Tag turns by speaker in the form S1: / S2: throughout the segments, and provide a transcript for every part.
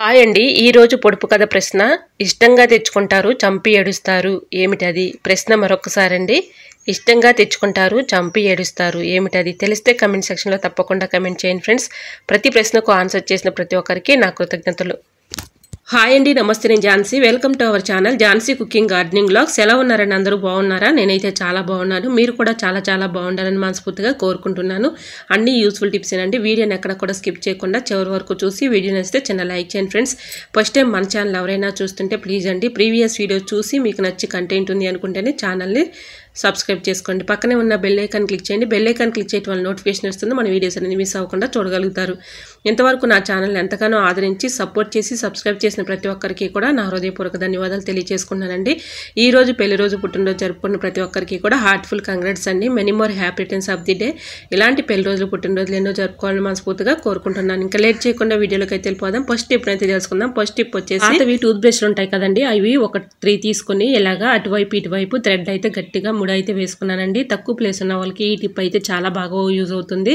S1: Hi అండి. ఈరోజు పొడుపు కథ ప్రశ్న ఇష్టంగా తెచ్చుకుంటారు చంపి ఏడుస్తారు ఏమిటది? ప్రశ్న మరొకసారండి. ఇష్టంగా తెచ్చుకుంటారు చంపి ఏడుస్తారు ఏమిటది? తెలిస్తే కమెంట్ సెక్షన్లో తప్పకుండా కమెంట్ చేయండి ఫ్రెండ్స్. ప్రతి ప్రశ్నకు ఆన్సర్ చేసిన ప్రతి ఒక్కరికి నా కృతజ్ఞతలు. హాయ్ అండి, నమస్తే. నేను Jhansi. Welcome to our channel Jhansi cooking gardening vlogs. ఎలా ఉన్నారని అందరూ బాగున్నారా? నేనైతే చాలా బాగున్నాను. మీరు కూడా చాలా బాగుండాలని మనస్ఫూర్తిగా కోరుకుంటున్నాను. అన్ని యూస్ఫుల్ టిప్స్ ఏనండి. వీడియోని ఎక్కడ కూడా స్కిప్ చేయకుండా చివరి వరకు చూసి వీడియో నచ్చితే చిన్న లైక్ చేయండి ఫ్రెండ్స్. ఫస్ట్ టైం మన ఛానల్ ఎవరైనా చూస్తుంటే ప్లీజ్ అండి ప్రీవియస్ వీడియో చూసి మీకు నచ్చి కంటెంట్ ఉంది అనుకుంటేనే ఛానల్ని సబ్స్క్రైబ్ చేసుకోండి. పక్కనే ఉన్న బెల్ ఐకాన్ క్లిక్ చేయండి. బెల్ ఐకాన్ క్లిక్ చేయడం వల్ల నోటిఫికేషన్ వస్తుంది. మన వీడియోస్ అనేది మిస్ అవ్వకుండా చూడగలుగుతారు. ఇంతవరకు నా ఛానల్ ఎంతగానో ఆదరించి సపోర్ట్ చేసి సబ్స్క్రైబ్ చేసిన ప్రతి ఒక్కరికి కూడా నా హృదయపూర్వక ధన్యవాదాలు తెలియజేసుకున్నానండి. ఈ రోజు పెళ్లి రోజు పుట్టినరోజు జరుపుకున్న ప్రతి ఒక్కరికి కూడా హార్ట్ఫుల్ కంగ్రాట్స్ అండి. Many more happy returns of the day. ఇలాంటి పెళ్లి రోజులు పుట్టినరోజులు ఎన్నో జరుపుకోవాలని మనస్ఫూర్తిగా కోరుకుంటున్నాను. ఇంకా లేట్ చేయకుండా వీడియోలోకి అయితే వెళ్ళిపోదాం. ఫస్ట్ టిప్ అయితే తెలుసుకుందాం. ఫస్ట్ టిప్ వచ్చేసి అవి టూత్ బ్రష్లు ఉంటాయి కదండి, అవి ఒక 3 తీసుకుని ఇలాగా అటువైపు ఇటువైపు థ్రెడ్ అయితే గట్టిగా ముడి అయితే వేసుకున్నానండి. తక్కువ ప్లేస్ ఉన్న వాళ్ళకి ఈ టిప్ అయితే చాలా బాగా యూజ్ అవుతుంది.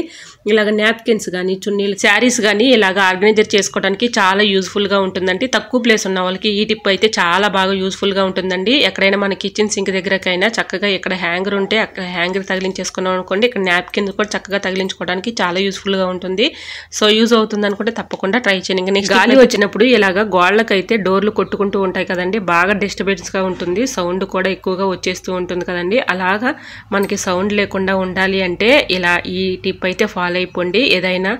S1: ఇలాగ నాప్కిన్స్ కానీ చున్నీలు శారీస్ కానీ ఇలాగ ఆర్గనైజర్ చేసుకోవడానికి చాలా యూజ్ఫుల్ గా ఉంటుందండి. తక్కువ ప్లేస్ ఉన్న వాళ్ళకి ఈ టిప్ అయితే చాలా బాగా యూజ్ఫుల్ గా ఉంటుందండి. ఎక్కడైనా మన కిచెన్ సింక్ దగ్గరకైనా చక్కగా ఇక్కడ హ్యాంగర్ ఉంటే అక్కడ హ్యాంగర్ తగిలించేసుకున్నాం అనుకోండి, ఇక్కడ నాప్కిన్ కూడా చక్కగా తగిలించుకోవడానికి చాలా యూజ్ఫుల్ గా ఉంటుంది. సో యూజ్ అవుతుంది అనుకుంటే తప్పకుండా ట్రై చేయండి. ఇంకా గాలి వచ్చినప్పుడు ఇలాగ గోళ్ళకైతే డోర్లు కొట్టుకుంటూ ఉంటాయి కదండి, బాగా డిస్టర్బెన్స్ గా ఉంటుంది. సౌండ్ కూడా ఎక్కువగా వచ్చేస్తూ ఉంటుంది కదండి. అలాగా మనకి సౌండ్ లేకుండా ఉండాలి అంటే ఇలా ఈ టిప్ అయితే ఫాలో అయిపోండి. ఏదైనా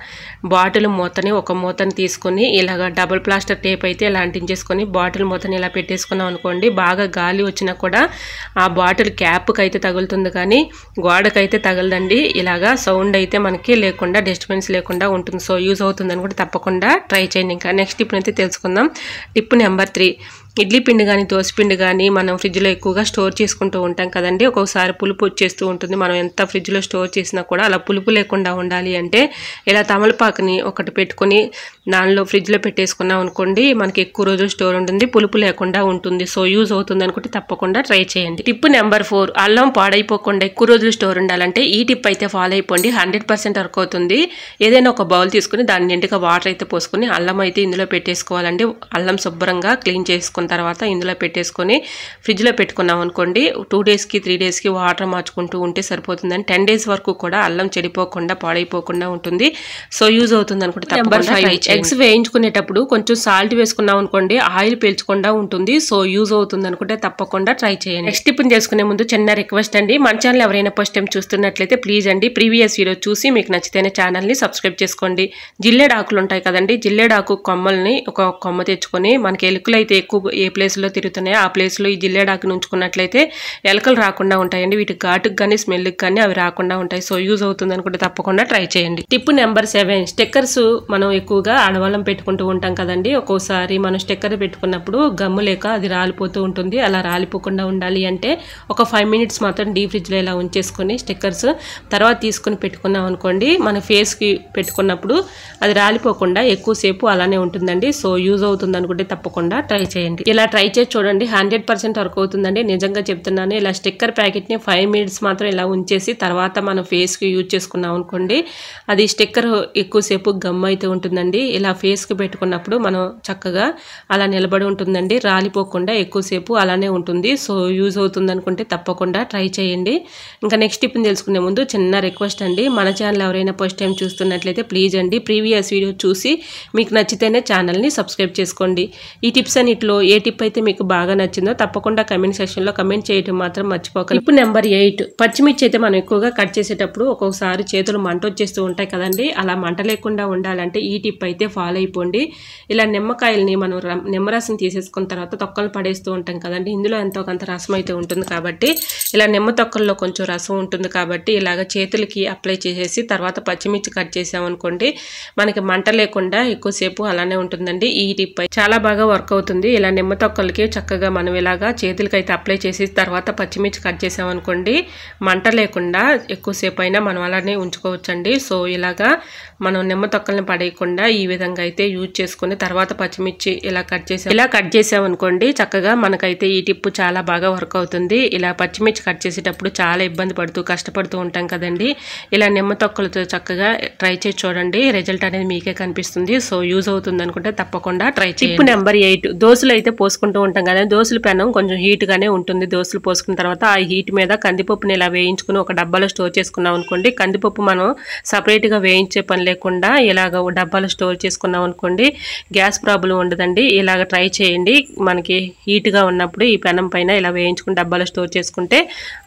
S1: బాటిల్ మూతని ఒక మూతని తీసుకొని ఇలాగ డబుల్ ప్లాస్టర్ టేప్ అయితే ఇలా అంటించేసుకొని బాటిల్ మూతని ఇలా పెట్టేసుకున్నాం అనుకోండి, బాగా గాలి వచ్చినా కూడా ఆ బాటిల్ క్యాప్కి అయితే తగులుతుంది కానీ గోడకైతే తగలదండి. ఇలాగా సౌండ్ అయితే మనకి లేకుండా డిస్టర్బెన్స్ లేకుండా ఉంటుంది. సో యూజ్ అవుతుందని కూడా తప్పకుండా ట్రై చేయండి. ఇంకా నెక్స్ట్ టిప్ అయితే తెలుసుకుందాం. Tip number 3. ఇడ్లీ పిండి కానీ దోశ పిండి కానీ మనం ఫ్రిడ్జ్లో ఎక్కువగా స్టోర్ చేసుకుంటూ ఉంటాం కదండి. ఒక్కొక్కసారి పులుపు వచ్చేస్తూ ఉంటుంది. మనం ఎంత ఫ్రిడ్జ్లో స్టోర్ చేసినా కూడా అలా పులుపు లేకుండా ఉండాలి అంటే ఇలా తమలపాకుని ఒకటి పెట్టుకొని దానిలో ఫ్రిడ్జ్లో పెట్టేసుకున్నాం అనుకోండి, మనకి ఎక్కువ రోజులు స్టోర్ ఉంటుంది, పులుపు లేకుండా ఉంటుంది. సో యూజ్ అవుతుంది అనుకుంటే తప్పకుండా ట్రై చేయండి. Tip number 4. అల్లం పాడైపోకుండా ఎక్కువ రోజులు స్టోర్ ఉండాలంటే ఈ టిప్ అయితే ఫాలో అయిపోండి. 100% వర్క్ అవుతుంది. ఏదైనా ఒక బౌల్ తీసుకుని దాని నిండుగా వాటర్ అయితే పోసుకొని అల్లం అయితే ఇందులో పెట్టేసుకోవాలండి. అల్లం శుభ్రంగా క్లీన్ చేసుకుని తర్వాత ఇందులో పెట్టేసుకొని ఫ్రిడ్జ్లో పెట్టుకున్నాం అనుకోండి, 2 డేస్కి 3 డేస్కి వాటర్ మార్చుకుంటూ ఉంటే సరిపోతుందని 10 డేస్ వరకు కూడా అల్లం చెడిపోకుండా పాడైపోకుండా ఉంటుంది. సో యూజ్ అవుతుంది అనుకుంటే తప్పకుండా ట్రై చేయండి. ఎగ్స్ వేయించుకునేటప్పుడు కొంచెం సాల్ట్ వేసుకున్నాం అనుకోండి, ఆయిల్ పీల్చకుండా ఉంటుంది. సో యూజ్ అవుతుంది అనుకుంటే తప్పకుండా ట్రై చేయండి. నెక్స్ట్ టిప్ చేసుకునే ముందు చిన్న రిక్వెస్ట్ అండి, మన ఛానల్ ఎవరైనా ఫస్ట్ టైం చూస్తున్నట్లయితే ప్లీజ్ అండి ప్రీవియస్ వీడియో చూసి మీకు నచ్చితేనే ఛానల్ని సబ్స్క్రైబ్ చేసుకోండి. జిల్లేడాకులు ఉంటాయి కదండి, జిల్లేడాకు కొమ్మల్ని ఒక కొమ్మ తెచ్చుకొని మనకి ఎలుకలు అయితే ఎక్కువ ఏ ప్లేస్లో తిరుగుతున్నాయో ఆ ప్లేస్లో ఈ జిల్లేడాకుని ఉంచుకున్నట్లయితే ఎలకలు రాకుండా ఉంటాయండి. వీటి ఘాటుకు కానీ స్మెల్కి కానీ అవి రాకుండా ఉంటాయి. సో యూజ్ అవుతుంది అనుకుంటే తప్పకుండా ట్రై చేయండి. Tip number 7. స్టిక్కర్స్ మనం ఎక్కువగా ఆడవాళ్ళం పెట్టుకుంటూ ఉంటాం కదండి. ఒక్కోసారి మనం స్టిక్కర్ పెట్టుకున్నప్పుడు గమ్ము లేక అది రాలిపోతూ ఉంటుంది. అలా రాలిపోకుండా ఉండాలి అంటే ఒక 5 మినిట్స్ మాత్రం డీప్ ఫ్రిడ్జ్లో ఇలా ఉంచేసుకొని స్టిక్కర్స్ తర్వాత తీసుకుని పెట్టుకున్నాం అనుకోండి, మన ఫేస్కి పెట్టుకున్నప్పుడు అది రాలిపోకుండా ఎక్కువసేపు అలానే ఉంటుందండి. సో యూజ్ అవుతుంది అనుకుంటే తప్పకుండా ట్రై చేయండి. ఇలా ట్రై చేసి చూడండి, 100% వర్క్ అవుతుందండి. నిజంగా చెప్తున్నాను. ఇలా స్టిక్కర్ ప్యాకెట్ని 5 మినిట్స్ మాత్రం ఇలా ఉంచేసి తర్వాత మనం ఫేస్కి యూజ్ చేసుకున్నాం అనుకోండి, అది స్టిక్కర్ ఎక్కువసేపు గమ్ అయితే ఉంటుందండి. ఇలా ఫేస్కి పెట్టుకున్నప్పుడు మనం చక్కగా అలా నిలబడి ఉంటుందండి, రాలిపోకుండా ఎక్కువసేపు అలానే ఉంటుంది. సో యూజ్ అవుతుంది అనుకుంటే తప్పకుండా ట్రై చేయండి. ఇంకా నెక్స్ట్ టిప్ తెలుసుకునే ముందు చిన్న రిక్వెస్ట్ అండి, మన ఛానల్ ఎవరైనా ఫస్ట్ టైం చూస్తున్నట్లయితే ప్లీజ్ అండి ప్రీవియస్ వీడియో చూసి మీకు నచ్చితేనే ఛానల్ని సబ్స్క్రైబ్ చేసుకోండి. ఈ టిప్స్ అన్నిటిలో ఏ టిప్ అయితే మీకు బాగా నచ్చిందో తప్పకుండా కమెంట్ సెక్షన్లో కమెంట్ చేయడం మాత్రం మర్చిపోకండి. Tip number 8. పచ్చిమిర్చి అయితే మనం ఎక్కువగా కట్ చేసేటప్పుడు ఒక్కొక్కసారి చేతులు మంట వచ్చేస్తూ ఉంటాయి కదండి. అలా మంట లేకుండా ఉండాలంటే ఈ టిప్ అయితే ఫాలో అయిపోండి. ఇలా నిమ్మకాయల్ని మనం నిమ్మరసం తీసేసుకున్న తర్వాత తొక్కలు పడేస్తూ ఉంటాం కదండి, ఇందులో ఎంతో కొంత రసం అయితే ఉంటుంది కాబట్టి ఇలా నిమ్మ తొక్కల్లో కొంచెం రసం ఉంటుంది కాబట్టి ఇలాగ చేతులకి అప్లై చేసేసి తర్వాత పచ్చిమిర్చి కట్ చేసామనుకోండి, మనకి మంట లేకుండా ఎక్కువసేపు అలానే ఉంటుందండి. ఈ టిప్ చాలా బాగా వర్క్ అవుతుంది. ఇలా నిమ్మ తొక్కలకి చక్కగా మనం ఇలాగా చేతులకి అయితే అప్లై చేసి తర్వాత పచ్చిమిర్చి కట్ చేసామనుకోండి, మంట లేకుండా ఎక్కువసేపు అయినా మనం అలానే ఉంచుకోవచ్చండి. సో ఇలాగా మనం నిమ్మ తొక్కల్ని పడేయకుండా ఈ విధంగా అయితే యూజ్ చేసుకుని తర్వాత పచ్చిమిర్చి ఇలా కట్ చేసామనుకోండి చక్కగా మనకైతే ఈ టిప్ చాలా బాగా వర్క్ అవుతుంది. ఇలా పచ్చిమిర్చి కట్ చేసేటప్పుడు చాలా ఇబ్బంది పడుతూ కష్టపడుతూ ఉంటాం కదండి. ఇలా నిమ్మ తొక్కలతో చక్కగా ట్రై చేసి చూడండి, రిజల్ట్ అనేది మీకే కనిపిస్తుంది. సో యూజ్ అవుతుంది అనుకుంటే తప్పకుండా ట్రై చేయండి. టిప్ నెంబర్ 8, దోశలు అయితే పోసుకుంటూ ఉంటాం కదా, దోశల పెనం కొంచెం హీట్ గానే ఉంటుంది. దోశలు పోసుకున్న తర్వాత ఆ హీట్ మీద కందిపప్పుని ఇలా వేయించుకుని ఒక డబ్బాలో స్టోర్ చేసుకున్నాం అనుకోండి, కందిపప్పు మనం సపరేట్ గా వేయించే పని లేకుండా ఇలాగ డబ్బాలో స్టోర్ చేసుకున్నాం అనుకోండి, గ్యాస్ ప్రాబ్లం ఉండదండి. ఇలాగ ట్రై చేయండి. మనకి హీట్ గా ఉన్నప్పుడు ఈ పెనం పైన ఇలా వేయించుకుని డబ్బాలో స్టోర్ చేసుకుంటే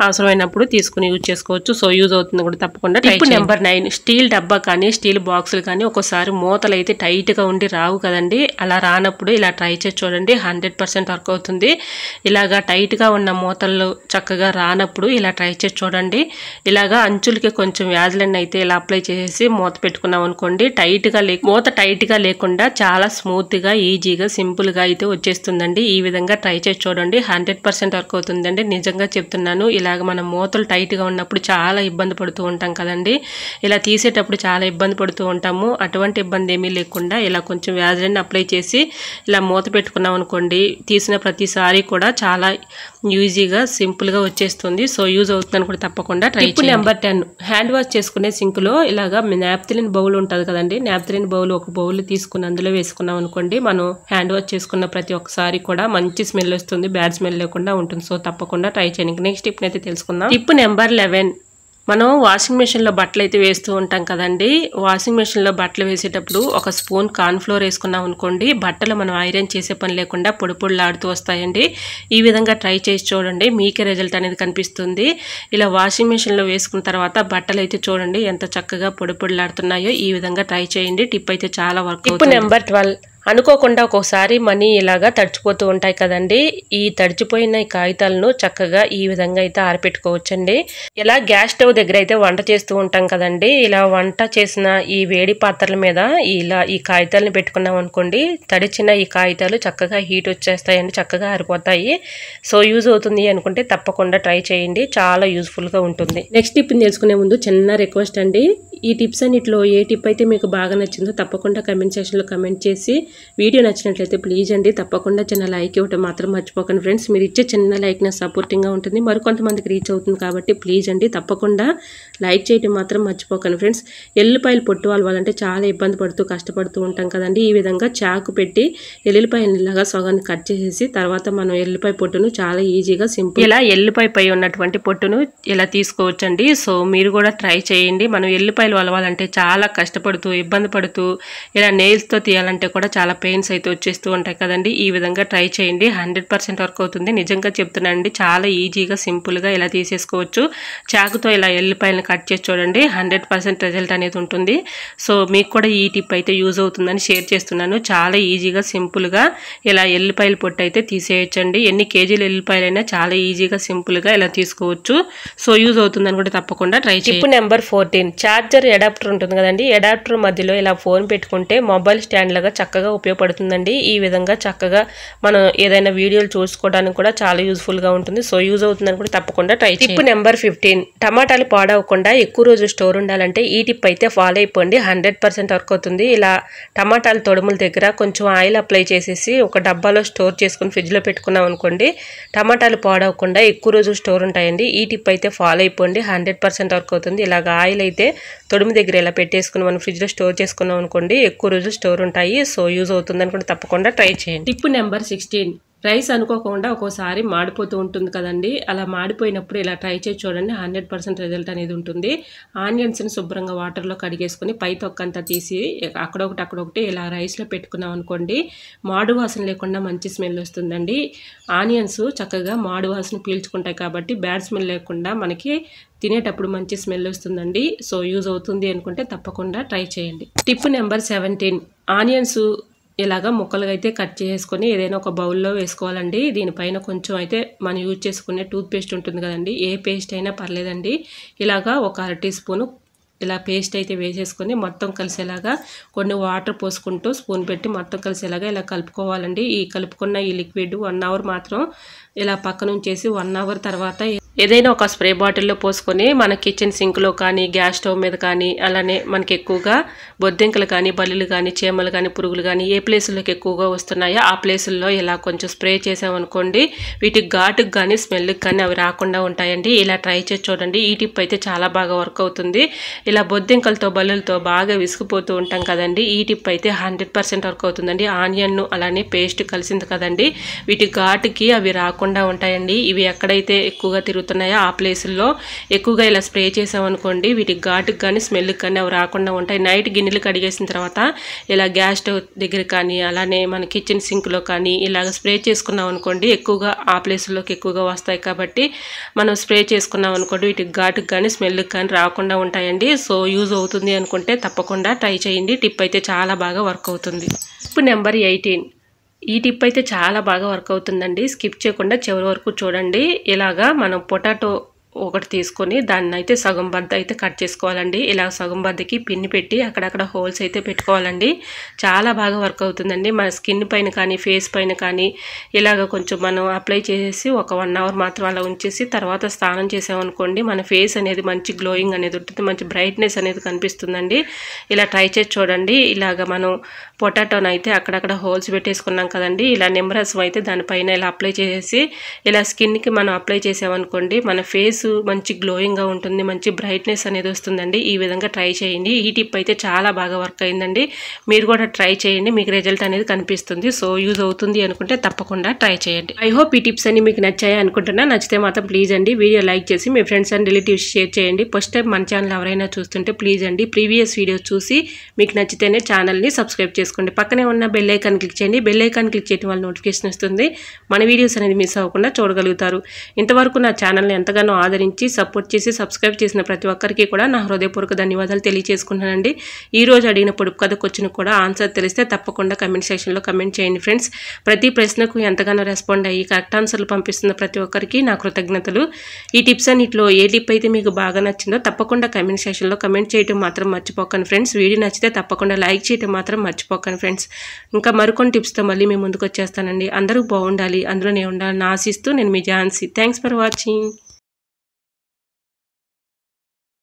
S1: అవసరమైనప్పుడు తీసుకుని యూజ్ చేసుకోవచ్చు. సో యూజ్ అవుతుంది కూడా తప్పకుండా. టిప్ నెంబర్ 9, స్టీల్ డబ్బా కానీ స్టీల్ బాక్సులు కానీ ఒక్కోసారి మూతలు అయితే టైట్ గా ఉండి రావు కదండి. అలా రానప్పుడు ఇలా ట్రై చేసి చూడండి, 100% వర్క్ అవుతుంది. ఇలాగా టైట్ గా ఉన్న మూతలు చక్కగా రానప్పుడు ఇలా ట్రై చేసి చూడండి. ఇలాగా అంచులకి కొంచెం వ్యాజ్లైన్ అయితే ఇలా అప్లై చేసి మూత పెట్టుకున్నాం అనుకోండి, మూత టైట్ గా లేకుండా చాలా స్మూత్ గా ఈజీగా సింపుల్ గా అయితే వచ్చేస్తుందండి. ఈ విధంగా ట్రై చేసి చూడండి, 100% వర్క్ అవుతుందండి. నిజంగా చెప్తున్నాను. ఇలాగ మనం మూతలు టైట్ గా ఉన్నప్పుడు చాలా ఇబ్బంది పడుతూ ఉంటాం కదండి, ఇలా తీసేటప్పుడు చాలా ఇబ్బంది పడుతూ ఉంటాము. అటువంటి ఇబ్బంది ఏమీ లేకుండా ఇలా కొంచెం వ్యాజ్లైన్ అప్లై చేసి ఇలా మూత పెట్టుకున్నాం అనుకోండి, తీసిన ప్రతిసారి కూడా చాలా ఈజీగా సింపుల్ గా వచ్చేస్తుంది. సో యూజ్ అవుతుందని కూడా తప్పకుండా ట్రై చేయండి. టిప్ నెంబర్ 10, హ్యాండ్ వాష్ చేసుకునే సింక్ లో ఇలాగా నాప్థలిన్ బౌల్ ఉంటుంది కదండి, నాప్థలిన్ బౌల్ ఒక బౌల్ తీసుకుని అందులో వేసుకున్నాం అనుకోండి, మనం హ్యాండ్ వాష్ చేసుకున్న ప్రతి ఒక్కసారి కూడా మంచి స్మెల్ వస్తుంది, బ్యాడ్ స్మెల్ లేకుండా ఉంటుంది. సో తప్పకుండా ట్రై చేయండి. నెక్స్ట్ టిప్ అయితే తెలుసుకుందాం. టిప్ నెంబర్ 11, మనం వాషింగ్ మెషిన్లో బట్టలు అయితే వేస్తూ ఉంటాం కదండి. వాషింగ్ మెషిన్లో బట్టలు వేసేటప్పుడు ఒక స్పూన్ కార్న్ఫ్లోర్ వేసుకున్నాం అనుకోండి, బట్టలు మనం ఐరన్ చేసే పని లేకుండా పొడి పొడిలాడుతూ వస్తాయండి. ఈ విధంగా ట్రై చేసి చూడండి, మీకే రిజల్ట్ అనేది కనిపిస్తుంది. ఇలా వాషింగ్ మెషిన్లో వేసుకున్న తర్వాత బట్టలు అయితే చూడండి ఎంత చక్కగా పొడి పొడిలాడుతున్నాయో. ఈ విధంగా ట్రై చేయండి, టిప్ అయితే చాలా వర్క్ అవుతుంది. టిప్ నెంబర్ 12, అనుకోకుండా ఒక్కోసారి మనీ ఇలాగా తడిచిపోతూ ఉంటాయి కదండి. ఈ తడిచిపోయిన ఈ కాగితాలను చక్కగా ఈ విధంగా అయితే ఆరిపెట్టుకోవచ్చండి. ఇలా గ్యాస్ స్టవ్ దగ్గర అయితే వంట చేస్తూ ఉంటాం కదండి, ఇలా వంట చేసిన ఈ వేడి పాత్రల మీద ఇలా ఈ కాగితాలను పెట్టుకున్నాం అనుకోండి, తడిచిన ఈ కాగితాలు చక్కగా హీట్ వచ్చేస్తాయండి, చక్కగా ఆరిపోతాయి. సో యూజ్ అవుతుంది అనుకుంటే తప్పకుండా ట్రై చేయండి, చాలా యూజ్ఫుల్గా ఉంటుంది. నెక్స్ట్ టిప్ తెలుసుకునే ముందు చిన్న రిక్వెస్ట్ అండి, ఈ టిప్స్ అన్నిటిలో ఏ టిప్ అయితే మీకు బాగా నచ్చిందో తప్పకుండా కమెంట్ సెక్షన్లో కమెంట్ చేసి, వీడియో నచ్చినట్లయితే ప్లీజ్ అండి తప్పకుండా చిన్న లైక్ ఇవ్వటం మాత్రం మర్చిపోకండి ఫ్రెండ్స్. మీరు ఇచ్చే చిన్న లైక్ నాకు సపోర్టింగ్గా ఉంటుంది, మరికొంతమందికి రీచ్ అవుతుంది కాబట్టి ప్లీజ్ అండి తప్పకుండా లైక్ చేయటం మాత్రం మర్చిపోకండి ఫ్రెండ్స్. ఎల్లుపాయలు పొట్టు వాళ్ళంటే చాలా ఇబ్బంది పడుతూ కష్టపడుతూ ఉంటాం కదండి. ఈ విధంగా చాకు పెట్టి ఎల్లుపాయలు ఇలాగా సగాన్ని కట్ చేసేసి తర్వాత మనం ఎల్లుపాయ పొట్టును చాలా ఈజీగా సింపుల్ ఇలా ఎల్లుపాయ పై ఉన్నటువంటి పొట్టును ఇలా తీసుకోవచ్చండి. సో మీరు కూడా ట్రై చేయండి. మనం ఎల్లుపాయలు వలవాలంటే చాలా కష్టపడుతూ ఇబ్బంది పడుతూ ఇలా నెయిల్స్తో తీయాలంటే కూడా చాలా పెయిన్స్ అయితే వచ్చేస్తూ ఉంటాయి కదండి. ఈ విధంగా ట్రై చేయండి, 100% వర్క్ అవుతుంది. నిజంగా చెప్తున్నానండి, చాలా ఈజీగా సింపుల్గా ఇలా తీసేసుకోవచ్చు. చాకుతో ఇలా ఎల్లిపాయలను కట్ చేసి చూడండి, 100% రిజల్ట్ అనేది ఉంటుంది. సో మీకు కూడా ఈ టిప్ అయితే యూజ్ అవుతుందని షేర్ చేస్తున్నాను. చాలా ఈజీగా సింపుల్గా ఇలా ఎల్లిపాయల పొట్టు అయితే తీసేయచ్చండి. ఎన్ని కేజీల ఎల్లిపాయలైనా చాలా ఈజీగా సింపుల్గా ఇలా తీసుకోవచ్చు. సో యూజ్ అవుతుందని కూడా తప్పకుండా ట్రై చేయండి. టిప్ నెంబర్ 14, చార్జర్ అడాప్టర్ ఉంటుంది కదండి, అడాప్టర్ మధ్యలో ఇలా ఫోన్ పెట్టుకుంటే మొబైల్ స్టాండ్ లాగా చక్కగా ఉపయోగపడుతుందండి. ఈ విధంగా చక్కగా మనం ఏదైనా వీడియోలు చూసుకోవడానికి కూడా చాలా యూజ్ఫుల్ గా ఉంటుంది. సో యూజ్ అవుతుందని కూడా తప్పకుండా ట్రై చేయండి. టిప్ నెంబర్ 15, టమాటాలు పాడవకుండా ఎక్కువ రోజు స్టోర్ ఉండాలంటే ఈ టిప్ అయితే ఫాలో అయిపోండి, 100% వర్క్ అవుతుంది. ఇలా టమాటాలు తొడుముల దగ్గర కొంచెం ఆయిల్ అప్లై చేసేసి ఒక డబ్బాలో స్టోర్ చేసుకుని ఫ్రిడ్జ్ లో పెట్టుకున్నాం అనుకోండి, టమాటాలు పాడవకుండా ఎక్కువ రోజు స్టోర్ ఉంటాయండి. ఈ టిప్ అయితే ఫాలో అయిపోండి, 100% వర్క్ అవుతుంది. ఇలాగ ఆయిల్ అయితే తొడుము దగ్గర ఇలా పెట్టేసుకుని మనం ఫ్రిడ్జ్ లో స్టోర్ చేసుకున్నాం అనుకోండి, ఎక్కువ రోజులు స్టోర్ ఉంటాయి. సో యూజ్ అవుతుందని కూడా తప్పకుండా ట్రై చేయండి. టిప్ నెంబర్ 16, రైస్ అనుకోకుండా ఒక్కోసారి మాడిపోతూ ఉంటుంది కదండి. అలా మాడిపోయినప్పుడు ఇలా ట్రై చేసి చూడండి, 100% రిజల్ట్ అనేది ఉంటుంది. ఆనియన్స్ని శుభ్రంగా వాటర్లో కడిగేసుకుని పై తొక్కంతా తీసి అక్కడొకటి ఇలా రైస్లో పెట్టుకున్నాం అనుకోండి, మాడు వాసన లేకుండా మంచి స్మెల్ వస్తుందండి. ఆనియన్స్ చక్కగా మాడు వాసన పీల్చుకుంటాయి కాబట్టి బ్యాడ్ స్మెల్ లేకుండా మనకి తినేటప్పుడు మంచి స్మెల్ వస్తుందండి. సో యూజ్ అవుతుంది అనుకుంటే తప్పకుండా ట్రై చేయండి. టిప్ నెంబర్ 17, ఆనియన్స్ ఇలాగా ముక్కలుగా అయితే కట్ చేసుకొని ఏదైనా ఒక బౌల్లో వేసుకోవాలండి. దీనిపైన కొంచెం అయితే మనం యూజ్ చేసుకునే టూత్ పేస్ట్ ఉంటుంది కదండి, ఏ పేస్ట్ అయినా పర్లేదండి. ఇలాగా ఒక 1/2 టీ స్పూను ఇలా పేస్ట్ అయితే వేసేసుకొని మొత్తం కలిసేలాగా కొన్ని వాటర్ పోసుకుంటూ స్పూన్ పెట్టి మొత్తం కలిసేలాగా ఇలా కలుపుకోవాలండి. ఈ కలుపుకున్న ఈ లిక్విడ్ 1 అవర్ మాత్రం ఇలా పక్కన ఉంచేసి 1 అవర్ తర్వాత ఏదైనా ఒక స్ప్రే బాటిల్లో పోసుకొని మన కిచెన్ సింక్లో కానీ గ్యాస్ స్టవ్ మీద కానీ అలానే మనకి ఎక్కువగా బొద్దింకలు కానీ బల్లులు కానీ చీమలు కానీ పురుగులు కానీ ఏ ప్లేసుల్లోకి ఎక్కువగా వస్తున్నాయో ఆ ప్లేసుల్లో ఇలా కొంచెం స్ప్రే చేసామనుకోండి వీటి ఘాటుకు కానీ స్మెల్కి కానీ అవి రాకుండా ఉంటాయండి. ఇలా ట్రై చేసి చూడండి. ఈ టిప్ అయితే చాలా బాగా వర్క్ అవుతుంది. ఇలా బొద్దింకలతో బల్లులతో బాగా విసిగిపోతూ ఉంటాం కదండి, ఈ టిప్ అయితే 100% వర్క్ అవుతుందండి. ఆనియన్ అలానే పేస్ట్ కలిసింది కదండి, వీటి ఘాటుకి అవి రాకుండా ఉంటాయండి. ఇవి ఎక్కడైతే ఎక్కువగా తిరుగుతున్నాయో ఆ ప్లేసుల్లో ఎక్కువగా ఇలా స్ప్రే చేసామనుకోండి వీటి ఘాటుకు కానీ స్మెల్కి కానీ అవి రాకుండా ఉంటాయి. నైట్ గిన్నెలు కడిగేసిన తర్వాత ఇలా గ్యాస్ స్టవ్ దగ్గర కానీ అలానే మన కిచెన్ సింక్లో కానీ ఇలాగ స్ప్రే చేసుకున్నాం అనుకోండి ఎక్కువగా ఆ ప్లేసుల్లోకి ఎక్కువగా వస్తాయి కాబట్టి మనం స్ప్రే చేసుకున్నాం అనుకోండి వీటి ఘాటుకు కానీ స్మెల్కి కానీ రాకుండా ఉంటాయండి. సో యూజ్ అవుతుంది అనుకుంటే తప్పకుండా ట్రై చేయండి. టిప్ అయితే చాలా బాగా వర్క్ అవుతుంది. Tip number 18. ఈ టిప్ అయితే చాలా బాగా వర్క్ అవుతుందండి. స్కిప్ చేయకుండా చివరి వరకు చూడండి. ఇలాగా మనం పొటాటో ఒకటి తీసుకొని దాన్ని అయితే సగం బద్ద అయితే కట్ చేసుకోవాలండి. ఇలా సగం బద్దకి పిన్ని పెట్టి అక్కడక్కడ హోల్స్ అయితే పెట్టుకోవాలండి. చాలా బాగా వర్క్ అవుతుందండి. మన స్కిన్ పైన కానీ ఫేస్ పైన కానీ ఇలాగ కొంచెం మనం అప్లై చేసేసి ఒక 1 అవర్ మాత్రం అలా ఉంచేసి తర్వాత స్నానం చేసామనుకోండి మన ఫేస్ అనేది మంచి గ్లోయింగ్ అనేది ఉంటుంది, మంచి బ్రైట్నెస్ అనేది కనిపిస్తుందండి. ఇలా ట్రై చేసి చూడండి. ఇలాగ మనం పొటాటోని అయితే అక్కడక్కడ హోల్స్ పెట్టేసుకున్నాం కదండి, ఇలా నిమ్మరసం అయితే దానిపైన ఇలా అప్లై చేసేసి ఇలా స్కిన్కి మనం అప్లై చేసామనుకోండి మన ఫేస్ మంచి గ్లోయింగ్గా ఉంటుంది, మంచి బ్రైట్నెస్ అనేది వస్తుందండి. ఈ విధంగా ట్రై చేయండి. ఈ టిప్ అయితే చాలా బాగా వర్క్ అయిందండి. మీరు కూడా ట్రై చేయండి, మీకు రిజల్ట్ అనేది కనిపిస్తుంది. సో యూజ్ అవుతుంది అనుకుంటే తప్పకుండా ట్రై చేయండి. ఐ హోప్ ఈ టిప్స్ అన్ని మీకు నచ్చాయి అనుకుంటున్నా. నచ్చితే మాత్రం ప్లీజ్ అండి వీడియో లైక్ చేసి మీ ఫ్రెండ్స్ అండ్ రిలేటివ్స్ షేర్ చేయండి. ఫస్ట్ టైం మన ఛానల్ ఎవరైనా చూస్తుంటే ప్లీజ్ అండి ప్రీవియస్ వీడియోస్ చూసి మీకు నచ్చితేనే ఛానల్ని సబ్స్క్రైబ్ చేసుకోండి. పక్కనే ఉన్న బెల్ ఐకాన్ క్లిక్ చేయండి. బెల్ ఐకాన్ క్లిక్ చేయడం వల్ల నోటిఫికేషన్ వస్తుంది. మన వీడియోస్ అనేది మిస్ అవ్వకుండా చూడగలుగుతారు. ఇంతవరకు నా ఛానల్ని ఎంతగానో ఆదరించి సపోర్ట్ చేసి సబ్స్క్రైబ్ చేసిన ప్రతి ఒక్కరికి కూడా నా హృదయపూర్వక ధన్యవాదాలు తెలియజేసుకుంటున్నానండి. ఈ రోజు అడిగిన పొడుపు కథ క్వశ్చన్ కూడా ఆన్సర్ తెలిస్తే తప్పకుండా కమెంట్ సెక్షన్లో కమెంట్ చేయండి ఫ్రెండ్స్. ప్రతి ప్రశ్నకు ఎంతగానో రెస్పాండ్ అయ్యి కరెక్ట్ ఆన్సర్లు పంపిస్తున్న ప్రతి ఒక్కరికి నా కృతజ్ఞతలు. ఈ టిప్స్ అన్నిటిలో ఏ టిప్ అయితే మీకు బాగా నచ్చిందో తప్పకుండా కమెంట్ సెక్షన్లో కమెంట్ చేయడం మాత్రం మర్చిపోకండి ఫ్రెండ్స్. వీడియో నచ్చితే తప్పకుండా లైక్ చేయడం మాత్రం మర్చిపోకండి ఫ్రెండ్స్. ఇంకా మరికొన్ని టిప్స్తో మళ్ళీ మేము ముందుకు వచ్చేస్తానండి. అందరూ బాగుండాలి, అందులో నేను ఉండాలని ఆశిస్తూ నేను మీ ఝాన్సీ. Thanks for watching.